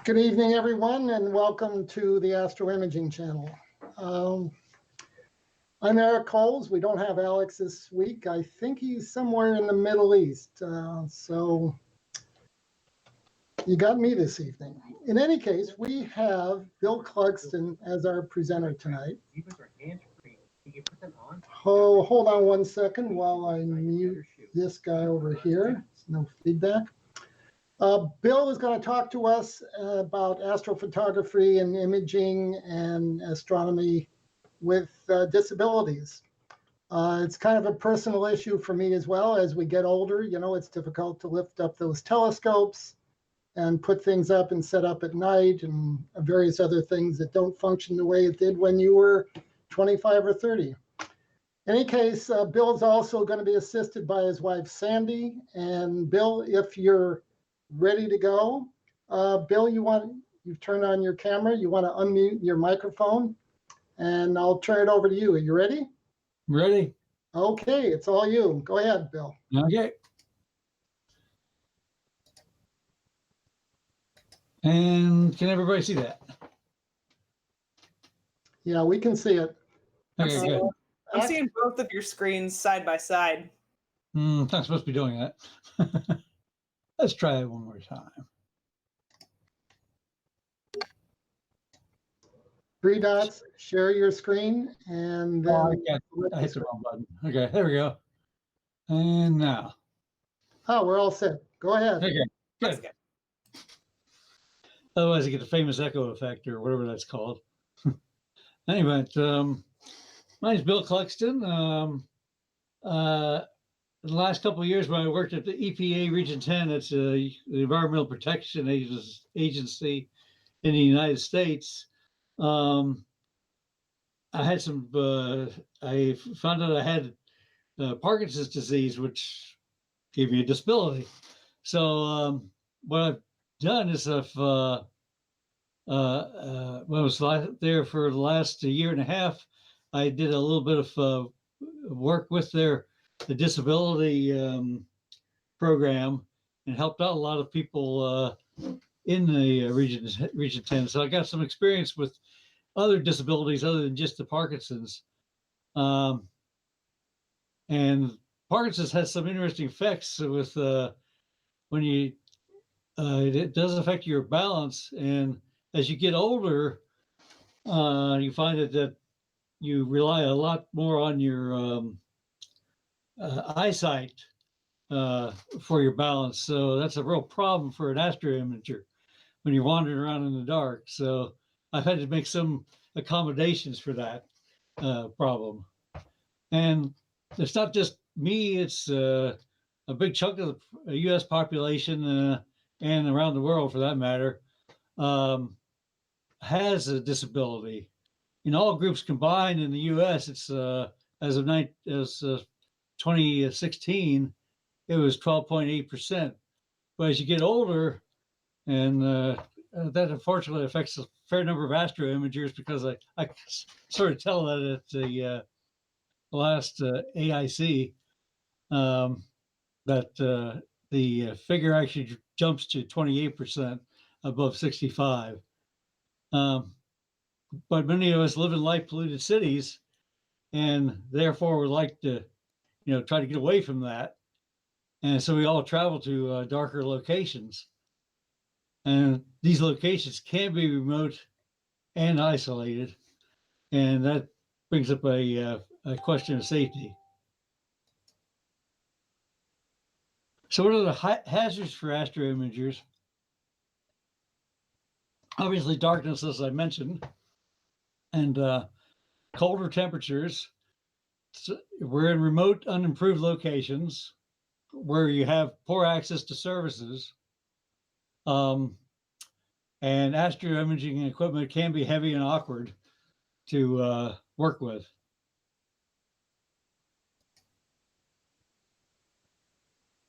Good evening, everyone, and welcome to the Astro Imaging channel. I'm Eric Coles. We don't have Alex this week. I think he's somewhere in the Middle East. So you got me this evening. In any case, we have Bill Clugston as our presenter tonight. Oh, hold on one second while I mute this guy over here. No feedback. Bill is going to talk to us about astrophotography and imaging and astronomy with disabilities. It's kind of a personal issue for me as well. As we get older, you know, it's difficult to lift up those telescopes and put things up and set up at night and various other things that don't function the way it did when you were 25 or 30. In any case, Bill is also going to be assisted by his wife, Sandy. And Bill, if you're ready to go. Bill, you've turned on your camera. You want to unmute your microphone, and I'll turn it over to you. Are you ready? Ready. Okay, it's all you. Go ahead, Bill. Okay. And can everybody see that? Yeah, we can see it. Okay, good. I'm seeing both of your screens side by side. It's not supposed to be doing that. Let's try it one more time. Three dots, share your screen, and then I hit the wrong button. Okay, there we go. And now. Oh, we're all set. Go ahead. Okay, good. Otherwise, I get the famous echo effect or whatever that's called. Anyway, my name's Bill Clugston. In the last couple of years when I worked at the EPA Region 10, it's the Environmental Protection Agency in the United States, I had some, I found out I had Parkinson's disease, which gave me a disability. So what I've done is when I was there for the last year and a half, I did a little bit of work with the disability program and helped out a lot of people in the region 10. So I got some experience with other disabilities other than just the Parkinson's. And Parkinson's has some interesting effects with when you, it does affect your balance. And as you get older, you find that you rely a lot more on your eyesight for your balance. So that's a real problem for an astro imager when you're wandering around in the dark. So I've had to make some accommodations for that problem. And it's not just me, it's a big chunk of the US population and around the world for that matter has a disability. In all groups combined in the US, it's as of 2016, it was 12.8%. But as you get older, and that unfortunately affects a fair number of astro imagers, because I sort of tell that at the last AIC that the figure actually jumps to 28% above 65. But many of us live in light polluted cities, and therefore would like to, try to get away from that. And so we all travel to darker locations. And these locations can be remote and isolated. And that brings up a question of safety. So what are the hazards for astro imagers? Obviously darkness, as I mentioned, and colder temperatures. We're in remote, unimproved locations where you have poor access to services. And astro imaging equipment can be heavy and awkward to work with.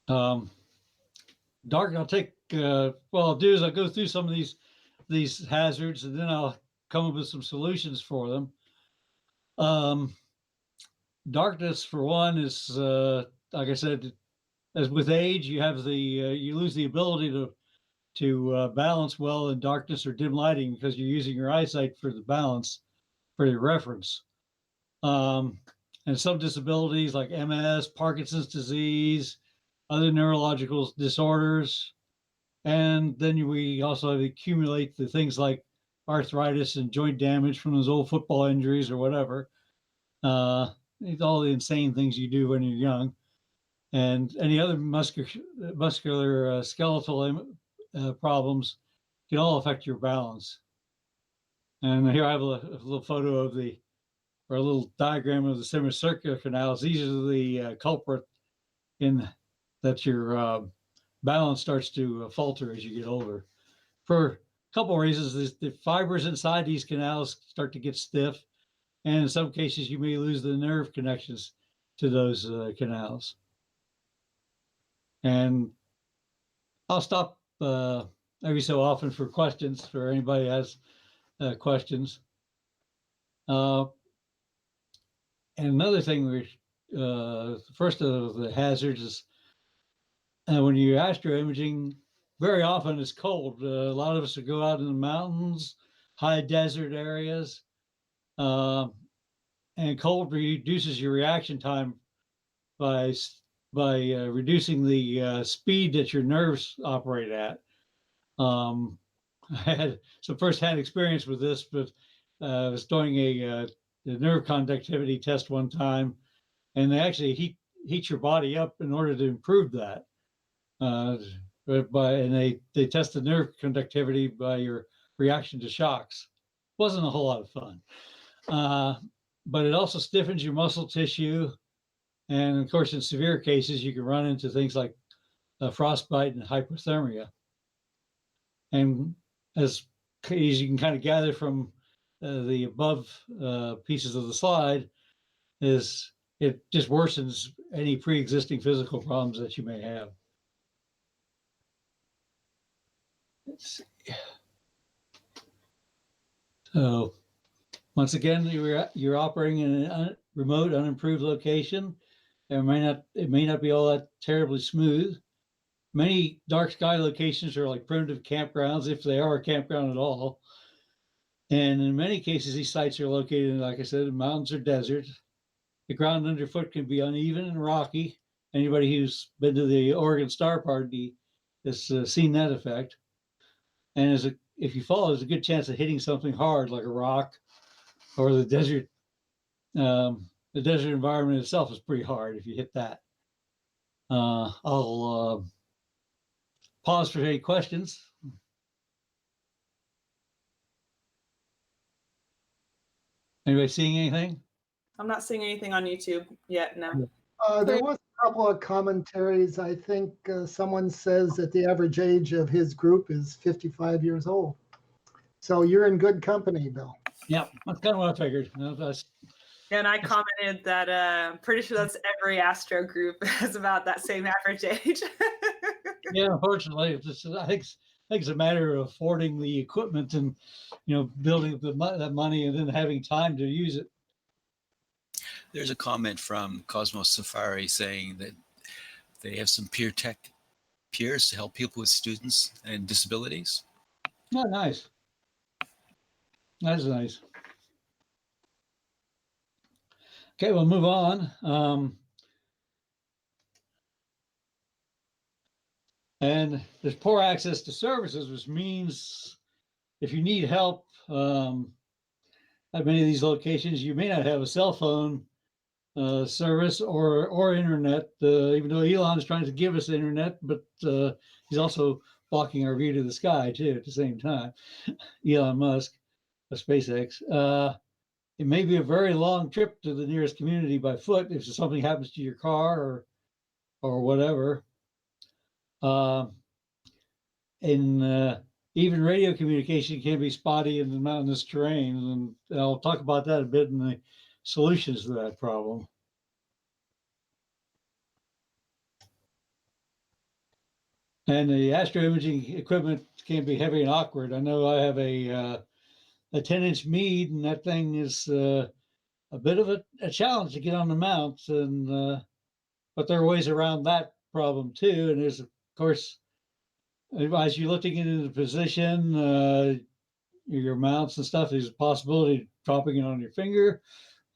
Dark, I'll take, what I'll do is I'll go through some of these hazards, and then I'll come up with some solutions for them. Darkness, for one, is like I said, as with age, you have you lose the ability to balance well in darkness or dim lighting because you're using your eyesight for the balance for your reference. And some disabilities like MS, Parkinson's disease, other neurological disorders. And then we also accumulate the things like arthritis and joint damage from those old football injuries or whatever. It's all the insane things you do when you're young. And any other muscular skeletal problems can all affect your balance. And here I have a little photo of or a little diagram of the semicircular canals. These are the culprit in that your balance starts to falter as you get older. For a couple of reasons, the fibers inside these canals start to get stiff, and in some cases, you may lose the nerve connections to those canals. And I'll stop every so often for questions for anybody who has questions. And another thing, first of the hazards is when you're astro imaging, very often it's cold. A lot of us will go out in the mountains, high desert areas, and cold reduces your reaction time by reducing the speed that your nerves operate at. I had some firsthand experience with this, but I was doing a nerve conductivity test one time, and they actually heat your body up in order to improve that. And they test the nerve conductivity by your reaction to shocks. Wasn't a whole lot of fun, but it also stiffens your muscle tissue, and of course, in severe cases, you can run into things like frostbite and hypothermia. And as you can kind of gather from the above pieces of the slide, is it just worsens any pre-existing physical problems that you may have. Let's see. So once again, you're operating in a remote, unimproved location. It may not be all that terribly smooth. Many dark sky locations are like primitive campgrounds, if they are a campground at all. And in many cases, these sites are located, like I said, in mountains or deserts. The ground underfoot can be uneven and rocky. Anybody who's been to the Oregon Star Party has seen that effect. And if you fall, there's a good chance of hitting something hard like a rock, or the desert. The desert environment itself is pretty hard if you hit that. I'll pause for any questions. Anybody seeing anything? I'm not seeing anything on YouTube yet, no. There was a couple of commentaries. I think someone says that the average age of his group is 55 years old. So you're in good company, Bill. Yeah, that's kind of what I figured. And I commented that I'm pretty sure that's every Astro group has about that same average age. Yeah, unfortunately, I think it's a matter of affording the equipment and building that money and then having time to use it. There's a comment from Cosmos Safari saying that they have some peers to help people with students and disabilities. Oh, nice. That's nice. Okay, we'll move on. And there's poor access to services, which means if you need help at many of these locations, you may not have a cell phone service or internet, even though Elon is trying to give us internet, but he's also blocking our view to the sky too at the same time. Elon Musk of SpaceX. It may be a very long trip to the nearest community by foot if something happens to your car or whatever. Even radio communication can be spotty in the mountainous terrain, and I'll talk about that a bit in the solutions to that problem. And the astro imaging equipment can be heavy and awkward. I know I have a 10-inch Meade, and that thing is a bit of a challenge to get on the mount, but there are ways around that problem too. And there's, of course, as you're lifting it into position, your mounts and stuff, there's a possibility of dropping it on your finger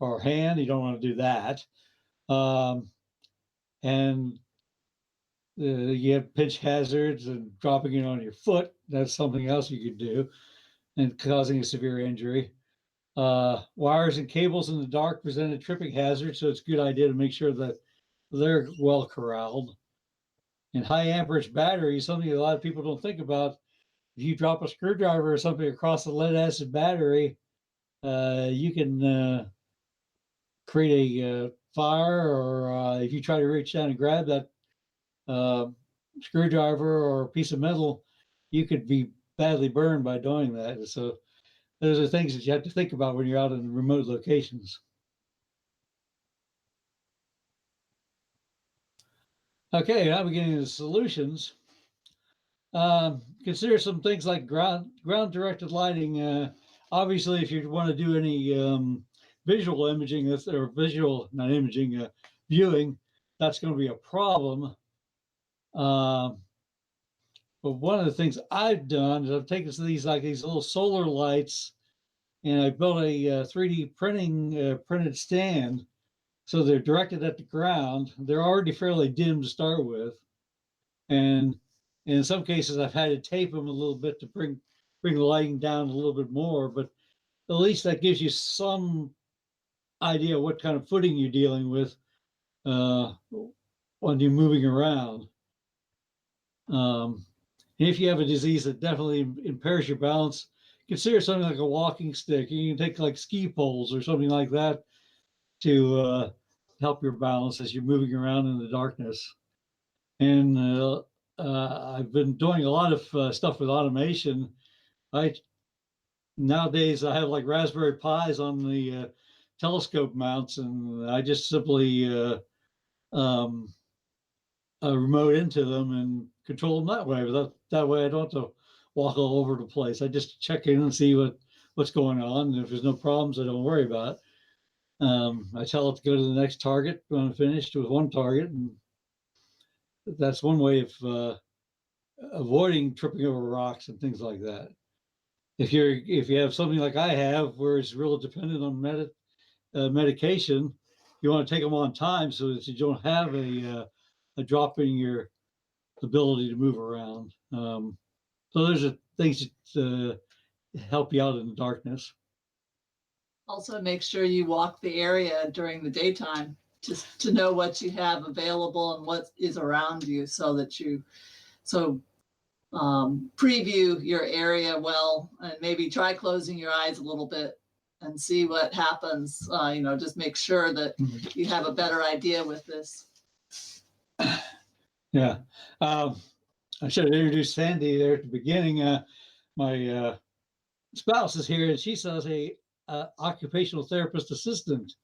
or hand. You don't want to do that. And you have pinch hazards and dropping it on your foot. That's something else you could do and causing a severe injury. Wires and cables in the dark present a tripping hazard, so it's a good idea to make sure that they're well corralled. And high amperage batteries, something a lot of people don't think about. If you drop a screwdriver or something across the lead acid battery, you can create a fire, or if you try to reach down and grab that screwdriver or a piece of metal, you could be badly burned by doing that. So those are things that you have to think about when you're out in remote locations. Okay, now we're getting into solutions. Consider some things like ground directed lighting. Obviously, if you want to do any visual imaging, or visual, not imaging, viewing, that's going to be a problem. But one of the things I've done is I've taken these little solar lights, and I built a 3D printed stand. So they're directed at the ground. They're already fairly dim to start with, and in some cases I've had to tape them a little bit to bring the lighting down a little bit more. But at least that gives you some idea what kind of footing you're dealing with when you're moving around. If you have a disease that definitely impairs your balance, consider something like a walking stick. You can take like ski poles or something like that to help your balance as you're moving around in the darkness. And I've been doing a lot of stuff with automation. Nowadays I have like Raspberry Pis on the telescope mounts, and I just simply remote into them and control them that way. That way I don't have to walk all over the place. I just check in and see what's going on. And if there's no problems, I don't worry about it. I tell it to go to the next target when I'm finished with one target, and that's one way of avoiding tripping over rocks and things like that. If you have something like I have, where it's real dependent on medication, you want to take them on time so that you don't have a drop in your ability to move around. So those are things that help you out in the darkness. Also, make sure you walk the area during the daytime to know what you have available and what is around you, so that you preview your area well, and maybe try closing your eyes a little bit and see what happens. Just make sure that you have a better idea with this. Yeah. I should have introduced Sandy there at the beginning. My spouse is here, and she's a occupational therapist assistant,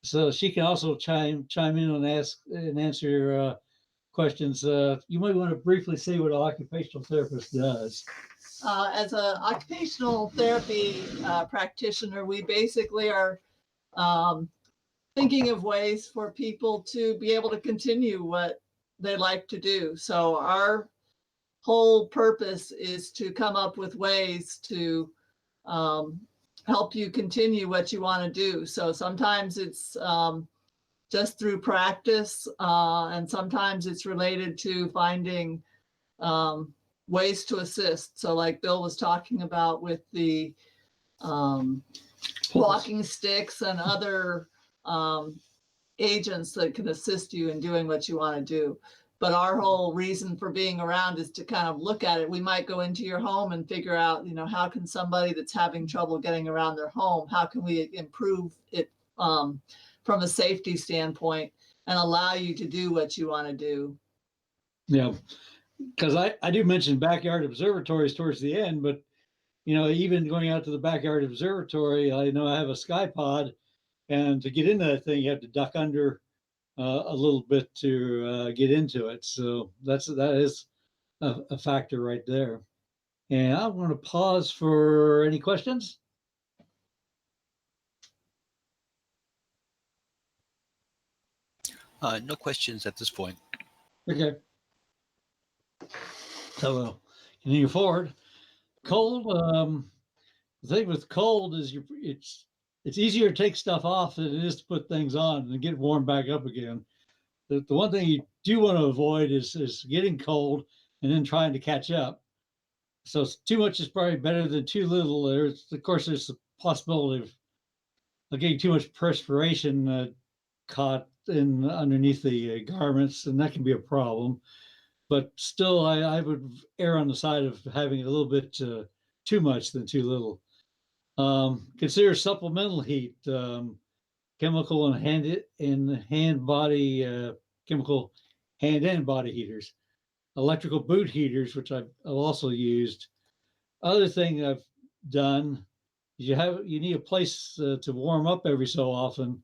so she can also chime in and answer your questions. You might want to briefly say what an occupational therapist does. As an occupational therapy practitioner, we basically are thinking of ways for people to be able to continue what they like to do. So our whole purpose is to come up with ways to help you continue what you want to do. So sometimes it's just through practice, and sometimes it's related to finding ways to assist. So like Bill was talking about with the walking sticks and other agents that can assist you in doing what you want to do. But our whole reason for being around is to kind of look at it. We might go into your home and figure out, how can somebody that's having trouble getting around their home, how can we improve it from a safety standpoint and allow you to do what you want to do. Yeah, because I do mention backyard observatories towards the end, but even going out to the backyard observatory, I know I have a sky pod, and to get into that thing, you have to duck under a little bit to get into it. So that is a factor right there. And I want to pause for any questions. No questions at this point. Okay. So we'll continue forward. Cold. The thing with cold is it's easier to take stuff off than it is to put things on and get warm back up again. The one thing you do want to avoid is getting cold and then trying to catch up. So too much is probably better than too little. There's the possibility of getting too much perspiration caught in underneath the garments, and that can be a problem. But still, I would err on the side of having a little bit too much than too little. Consider supplemental heat, chemical chemical hand and body heaters, electrical boot heaters, which I've also used. Other thing I've done is you need a place to warm up every so often.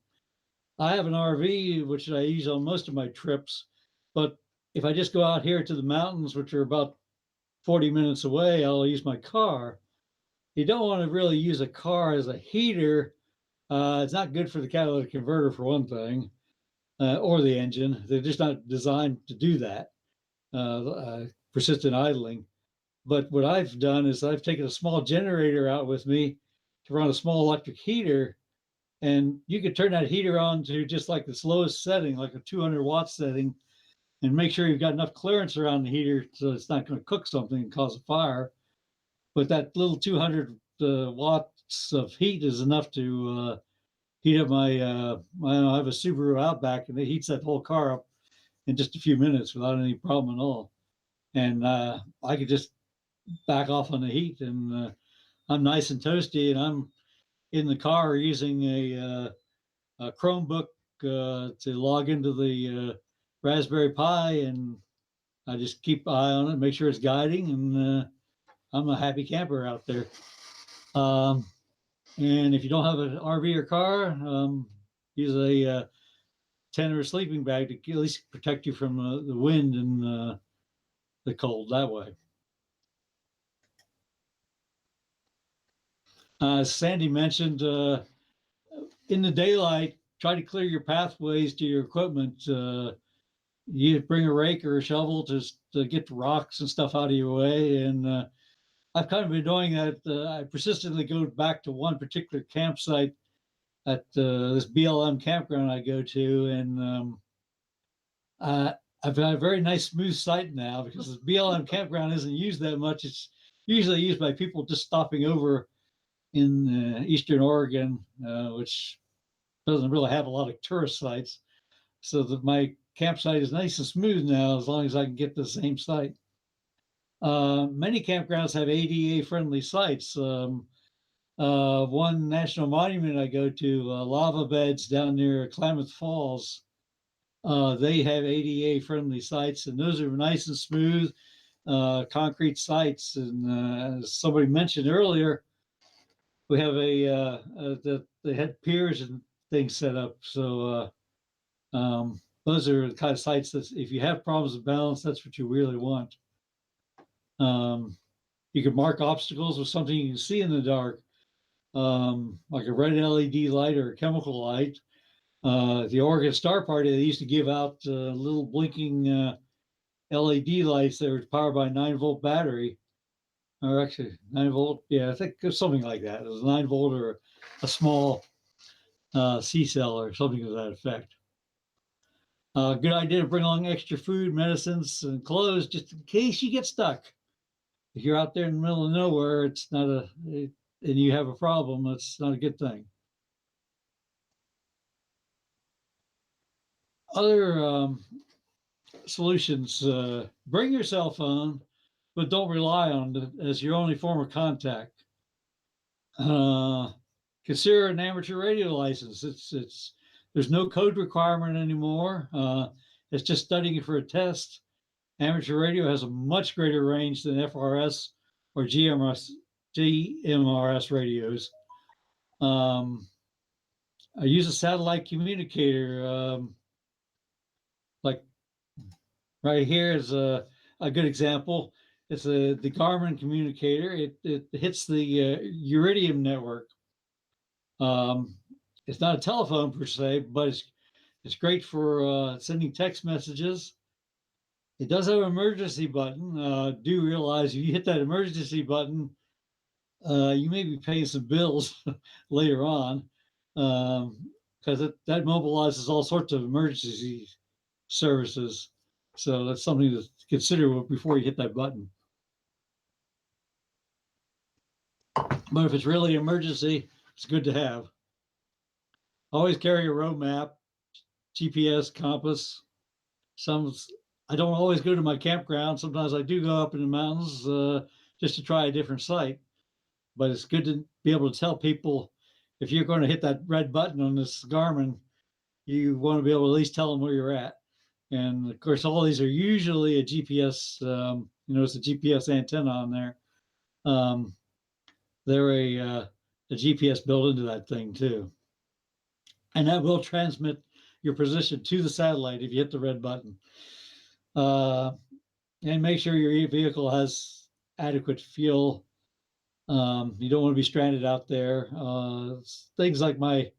I have an RV which I use on most of my trips, but if I just go out here to the mountains, which are about 40 minutes away, I'll use my car. You don't want to really use a car as a heater. It's not good for the catalytic converter, for one thing, or the engine. They're just not designed to do that, persistent idling. But what I've done is I've taken a small generator out with me to run a small electric heater. And you could turn that heater on to just like the slowest setting, like a 200-watt setting, and make sure you've got enough clearance around the heater so it's not going to cook something and cause a fire. But that little 200 watts of heat is enough to heat up I have a Subaru Outback, and it heats that whole car up in just a few minutes without any problem at all. And I could just back off on the heat, and I'm nice and toasty, and I'm in the car using a Chromebook to log into the Raspberry Pi, and I just keep an eye on it, make sure it's guiding, and I'm a happy camper out there. And if you don't have an RV or car, use a tent or a sleeping bag to at least protect you from the wind and the cold that way. As Sandy mentioned, in the daylight, try to clear your pathways to your equipment. You bring a rake or a shovel to get the rocks and stuff out of your way. And I've kind of been doing that. I persistently go back to one particular campsite at this BLM campground I go to. And I've got a very nice smooth site now because the BLM campground isn't used that much. It's usually used by people just stopping over in Eastern Oregon, which doesn't really have a lot of tourist sites. So that my campsite is nice and smooth now, as long as I can get the same site. Many campgrounds have ADA friendly sites. One national monument I go to, lava beds down near Klamath Falls, they have ADA friendly sites, and those are nice and smooth concrete sites. And as somebody mentioned earlier, we have they had piers and things set up. So those are the kind of sites that if you have problems with balance, that's what you really want. You can mark obstacles with something you can see in the dark, like a red LED light or a chemical light. The Oregon Star Party, they used to give out little blinking LED lights that were powered by a 9-volt battery, or actually 9-volt. Yeah, I think it was something like that. It was a 9-volt or a small C cell or something to that effect. Good idea to bring along extra food, medicines, and clothes just in case you get stuck. If you're out there in the middle of nowhere, and you have a problem, it's not a good thing. Other solutions, bring your cell phone, but don't rely on it as your only form of contact. Consider an amateur radio license. There's no code requirement anymore. It's just studying for a test. Amateur radio has a much greater range than FRS or GMRS radios. I use a satellite communicator. Like right here is a good example. It's the Garmin communicator. It hits the Iridium network. It's not a telephone per se, but it's great for sending text messages. It does have an emergency button. Do realize if you hit that emergency button, you may be paying some bills later on, because that mobilizes all sorts of emergency services. So that's something to consider before you hit that button. But if it's really emergency, it's good to have. Always carry a road map, GPS, compass. I don't always go to my campground. Sometimes I do go up in the mountains just to try a different site. But it's good to be able to tell people if you're going to hit that red button on this Garmin, you want to be able to at least tell them where you're at. And of course, all these are usually a GPS. It's a GPS antenna on there. They're a GPS built into that thing too, and that will transmit your position to the satellite if you hit the red button. And make sure your vehicle has adequate fuel. You don't want to be stranded out there. Things like my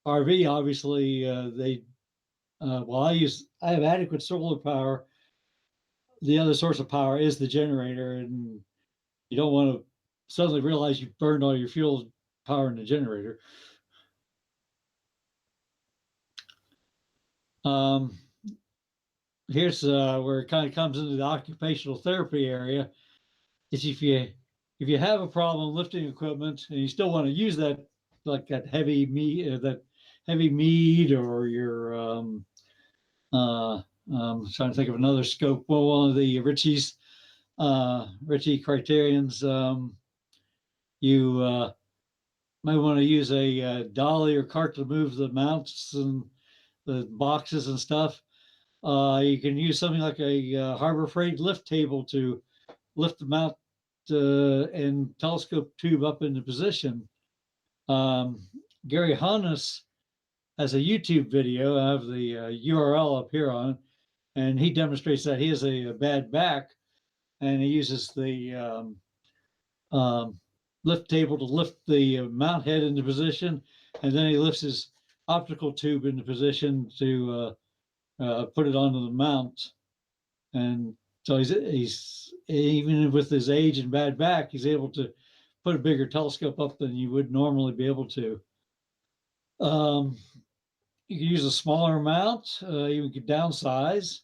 RV, obviously, I have adequate solar power. The other source of power is the generator, and you don't want to suddenly realize you've burned all your fuel power in the generator. Here's where it kind of comes into the occupational therapy area. Is if you have a problem lifting equipment and you still want to use that, like that heavy meat, or your trying to think of another scope. Well, one of the Ritchie criterions. You might want to use a dolly or cart to move the mounts and the boxes and stuff. You can use something like a Harbor Freight lift table to lift the mount and telescope tube up into position. Gary Hannes has a YouTube video. I have the URL up here on, and he demonstrates that. He has a bad back, and he uses the lift table to lift the mount head into position, and then he lifts his optical tube into position to put it onto the mount. And so he's even with his age and bad back, he's able to put a bigger telescope up than you would normally be able to. You can use a smaller mount. You can downsize,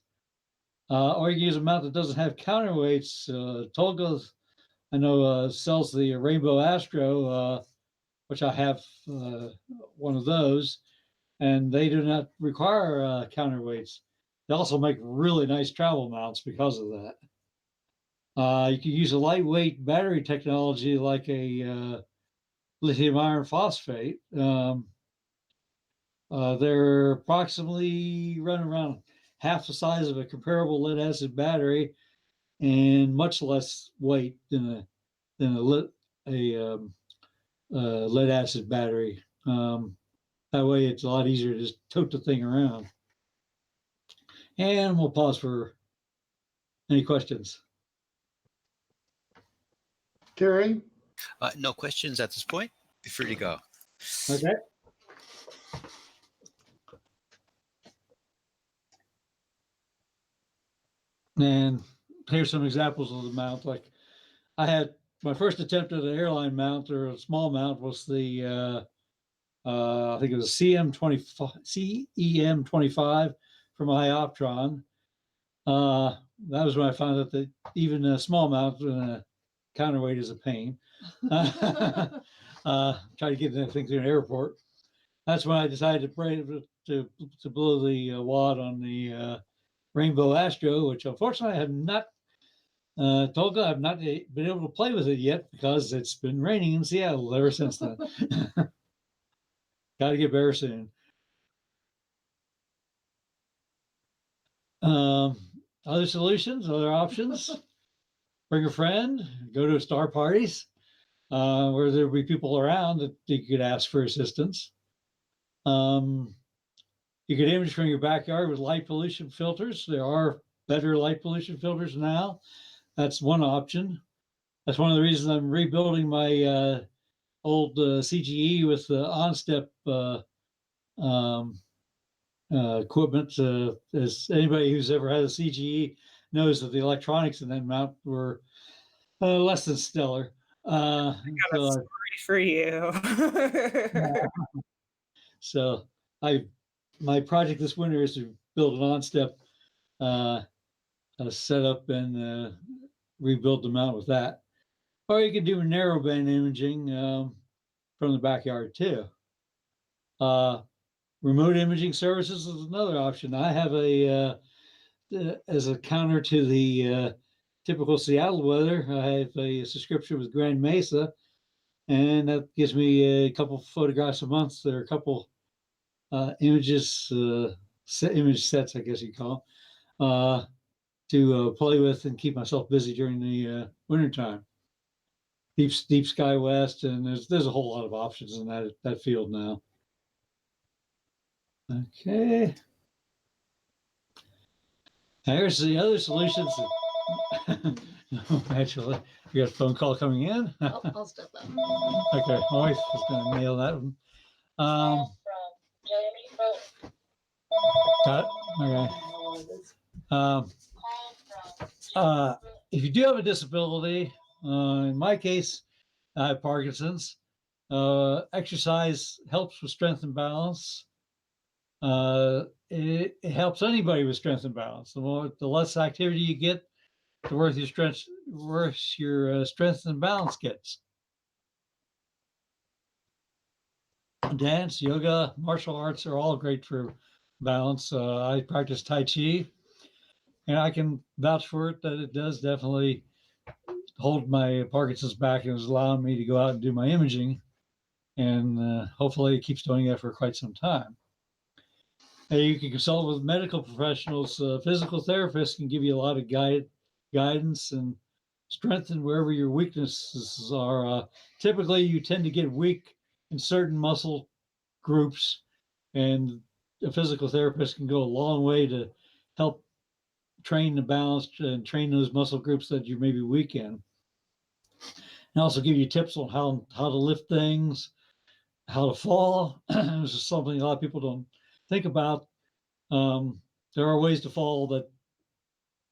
or you can use a mount that doesn't have counterweights. Tolga, I know, sells the Rainbow Astro, which I have one of those, and they do not require counterweights. They also make really nice travel mounts because of that. You can use a lightweight battery technology like a lithium iron phosphate. They're approximately run around half the size of a comparable lead acid battery and much less weight than a lead acid battery. That way it's a lot easier to just tote the thing around. And we'll pause for any questions. Gary? No questions at this point. Be free to go. Okay. And here's some examples of the mount. Like I had my first attempt at an airline mount or a small mount was the I think it was CEM25 from IOPTRON. That was when I found out that even a small mount and a counterweight is a pain. Try to get that thing to an airport. That's when I decided to blow the wad on the Rainbow Astro, which unfortunately I have not Tolga, I've not been able to play with it yet because it's been raining in Seattle ever since then. Got to get better soon. Other solutions, other options. Bring a friend, go to star parties where there'll be people around that you could ask for assistance. You could image from your backyard with light pollution filters. There are better light pollution filters now. That's one option. That's one of the reasons I'm rebuilding my old CGE with the on-step equipment. As anybody who's ever had a CGE knows that the electronics in that mount were less than stellar. Got a So, story for you. so my project this winter is to build an on-step set up and rebuild the mount with that. Or you can do narrowband imaging from the backyard too. Remote imaging services is another option. I have as a counter to the typical Seattle weather, I have a subscription with Grand Mesa, and that gives me a couple photographs a month. There are a couple images, image sets, I guess you call them, to play with and keep myself busy during the wintertime. Deep Sky West, and there's a whole lot of options in that field now. Okay. Here's the other solutions. Actually, we got a phone call coming in. I'll step out. Okay, my wife is going to nail that one. Got it? Okay. If you do have a disability, in my case, I have Parkinson's. Exercise helps with strength and balance. It helps anybody with strength and balance. The less activity you get, the worse your strength and balance gets. Dance, yoga, martial arts are all great for balance. I practice Tai Chi, and I can vouch for it that it does definitely hold my Parkinson's back and is allowing me to go out and do my imaging. And hopefully it keeps doing that for quite some time. You can consult with medical professionals. Physical therapists can give you a lot of guidance and strengthen wherever your weaknesses are. Typically, you tend to get weak in certain muscle groups, and a physical therapist can go a long way to help train the balance and train those muscle groups that you may be weak in. And also give you tips on how to lift things, how to fall. This is something a lot of people don't think about. There are ways to fall that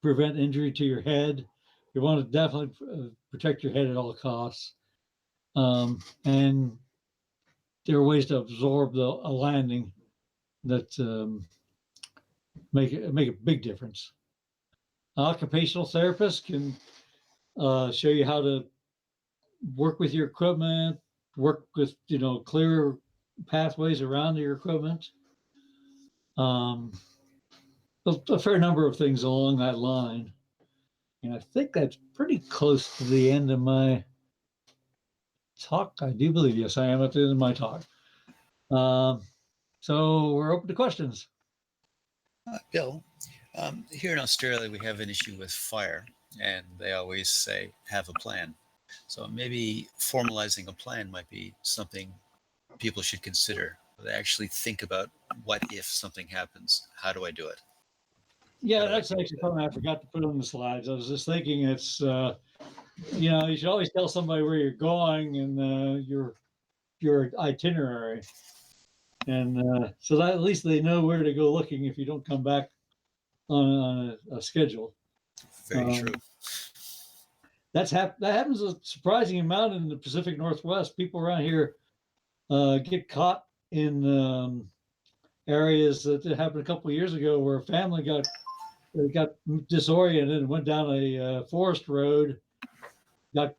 prevent injury to your head. You want to definitely protect your head at all costs. And there are ways to absorb a landing that make a big difference. Occupational therapists can show you how to work with your equipment, work with clear pathways around your equipment. A fair number of things along that line. And I think that's pretty close to the end of my talk. I do believe, yes, I am at the end of my talk. So we're open to questions. Bill, here in Australia, we have an issue with fire, and they always say, have a plan. So maybe formalizing a plan might be something people should consider. They actually think about, what if something happens? How do I do it? Yeah, that's actually something I forgot to put on the slides. I was just thinking it's, you should always tell somebody where you're going and your itinerary. And so that at least they know where to go looking if you don't come back on a schedule. Very true. That happens a surprising amount in the Pacific Northwest. People around here get caught in areas that happened a couple of years ago where a family got disoriented and went down a forest road, got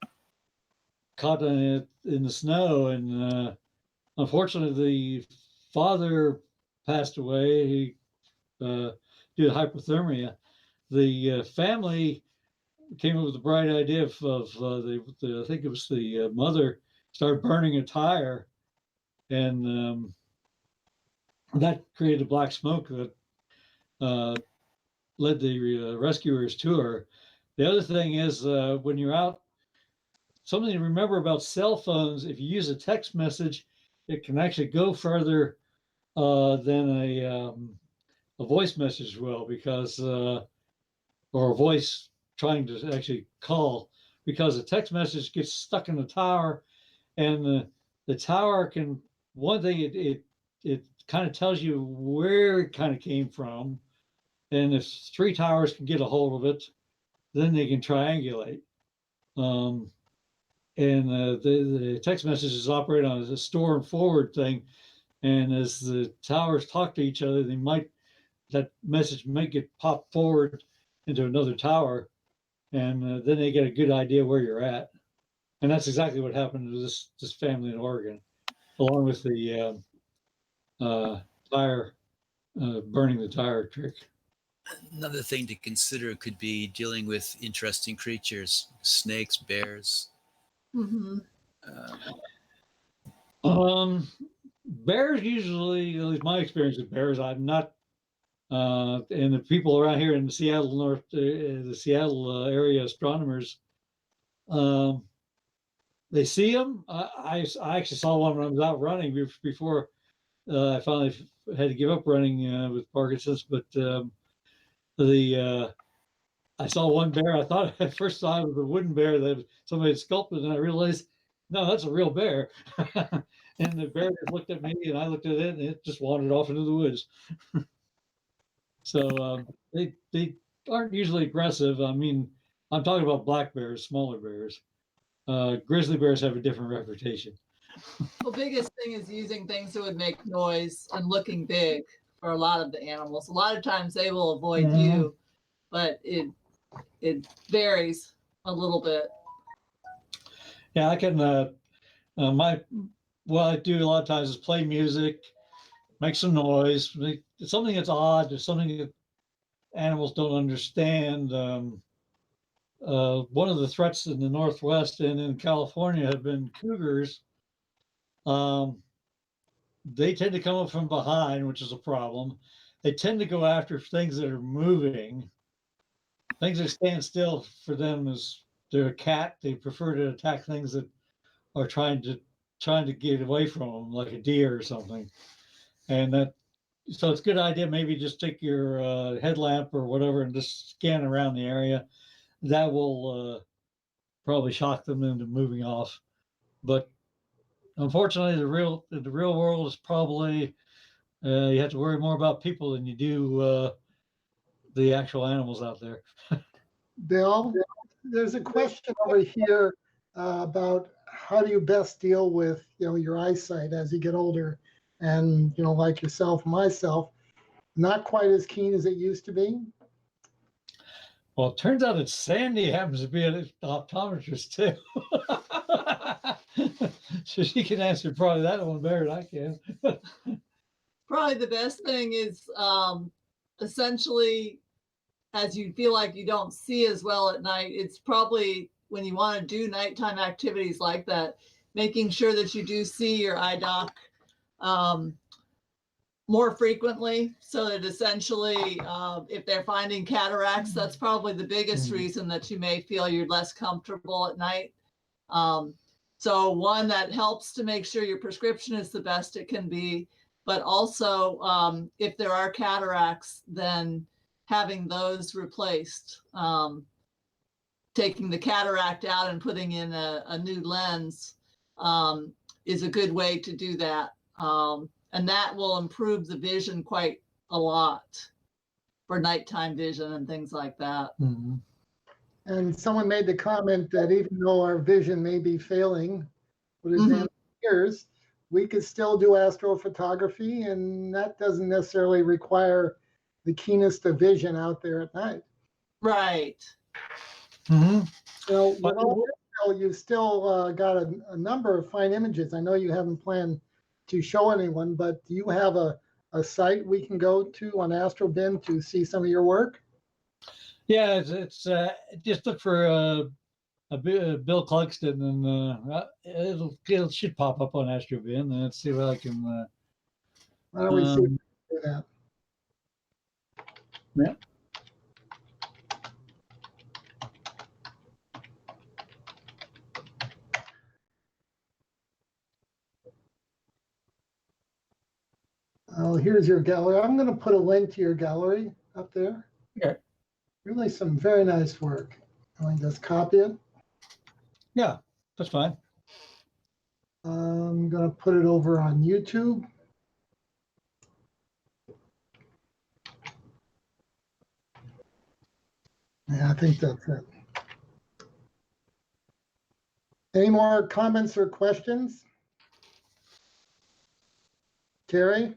caught in the snow, and unfortunately the father passed away. He due to hypothermia. The family came up with the bright idea of I think it was the mother started burning a tire, and that created a black smoke that led the rescuers to her. The other thing is when you're out, something to remember about cell phones, if you use a text message, it can actually go further than a voice message will, because or a voice trying to actually call, because a text message gets stuck in the tower, and the tower can, one thing, it kind of tells you where it kind of came from, And if 3 towers can get a hold of it, then they can triangulate. And the text messages operate on a store and forward thing. And as the towers talk to each other, that message might get popped forward into another tower, and then they get a good idea where you're at. And that's exactly what happened to this family in Oregon, along with the tire burning the tire trick. Another thing to consider could be dealing with interesting creatures, snakes, bears. Mhm. Bears usually, at least my experience with bears, I'm not. And the people around here in the Seattle area astronomers, they see them. I actually saw one when I was out running before I finally had to give up running with Parkinson's. But I saw one bear. I thought at first thought it was a wooden bear that somebody had sculpted, and I realized no, that's a real bear. And the bear just looked at me, and I looked at it, and it just wandered off into the woods. So they aren't usually aggressive. I mean, I'm talking about black bears, smaller bears. Grizzly bears have a different reputation. The biggest thing is using things that would make noise and looking big for a lot of the animals. A lot of times they will avoid you, but it varies a little bit. Yeah, I can. What I do a lot of times is play music, make some noise, make something that's odd or something that animals don't understand. One of the threats in the Northwest and in California have been cougars. They tend to come up from behind, which is a problem. They tend to go after things that are moving. Things that stand still for them is they're a cat. They prefer to attack things that are trying to get away from them, like a deer or something. And so it's a good idea. Maybe just take your headlamp or whatever and just scan around the area. That will probably shock them into moving off. But unfortunately, the real world is probably you have to worry more about people than you do the actual animals out there. Bill, there's a question over here about how do you best deal with your eyesight as you get older, and like yourself, myself, not quite as keen as it used to be. Well, it turns out that Sandy happens to be an optometrist too. So she can answer probably that one better than I can. Probably the best thing is essentially, as you feel like you don't see as well at night, it's probably when you want to do nighttime activities like that, making sure that you do see your eye doc more frequently, so that essentially if they're finding cataracts, that's probably the biggest reason that you may feel you're less comfortable at night. So one, that helps to make sure your prescription is the best it can be, but also if there are cataracts, then having those replaced, taking the cataract out and putting in a new lens is a good way to do that. And that will improve the vision quite a lot for nighttime vision and things like that. Mm-hmm. And someone made the comment that even though our vision may be failing with advanced years, we could still do astrophotography, and that doesn't necessarily require the keenest of vision out there at night. Right. Mm-hmm. So with all this, Bill, you've still got a number of fine images. I know you haven't planned to show anyone, but do you have a site we can go to on AstroBin to see some of your work? Yeah, it's just look for Bill Clugston, and it should pop up on AstroBin. And let's see what I can. Why don't we see if we can do that? Yeah. Oh, here's your gallery. I'm going to put a link to your gallery up there. Okay. Really some very nice work. I'll just copy it. Yeah, that's fine. I'm going to put it over on YouTube. Yeah, I think that's it. Any more comments or questions? Terry?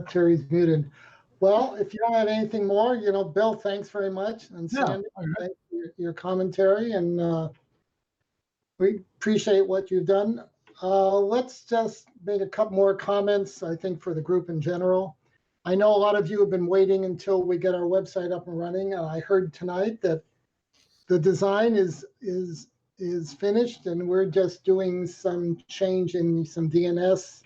Terry's muted. Well, if you don't have anything more, Bill, thanks very much. And Yeah, Sandy, all right. thanks for your commentary, and we appreciate what you've done. Let's just make a couple more comments, I think, for the group in general. I know a lot of you have been waiting until we get our website up and running. I heard tonight that the design is finished, and we're just doing some change in some DNS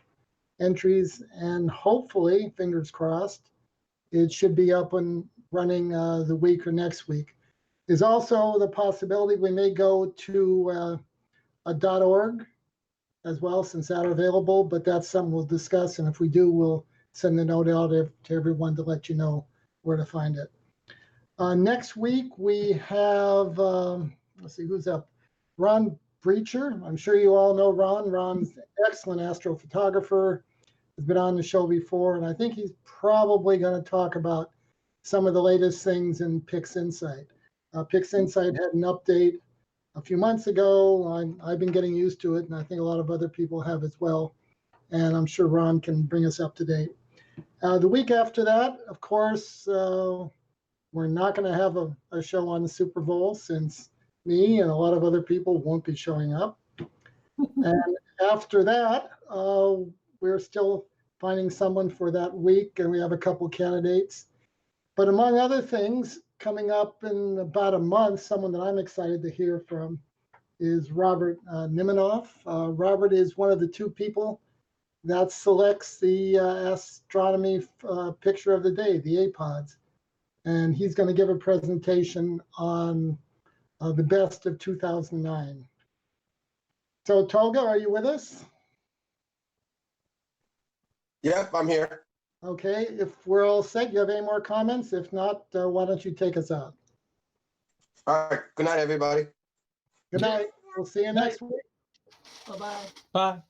entries, and hopefully, fingers crossed, it should be up and running the week or next week. There's also the possibility we may go to a .org as well, since that are available, but that's something we'll discuss, and if we do, we'll send a note out to everyone to let you know where to find it. Next week, we have, let's see, who's up? Ron Breacher. I'm sure you all know Ron. Ron's an excellent astrophotographer. Has been on the show before, and I think he's probably going to talk about some of the latest things in PixInsight. PixInsight had an update a few months ago. I've been getting used to it, and I think a lot of other people have as well. And I'm sure Ron can bring us up to date. The week after that, of course, we're not going to have a show on the Super Bowl, since me and a lot of other people won't be showing up. And after that, we're still finding someone for that week, and we have a couple candidates. But among other things, coming up in about a month, someone that I'm excited to hear from is Robert Nimenoff. Robert is one of the two people that selects the astronomy picture of the day, the APODs. And he's going to give a presentation on the best of 2009. So Tolga, are you with us? Yep, I'm here. Okay, if we're all set, you have any more comments? If not, why don't you take us out? All right. Good night, everybody. Good night. We'll see you next week. Bye-bye. Bye.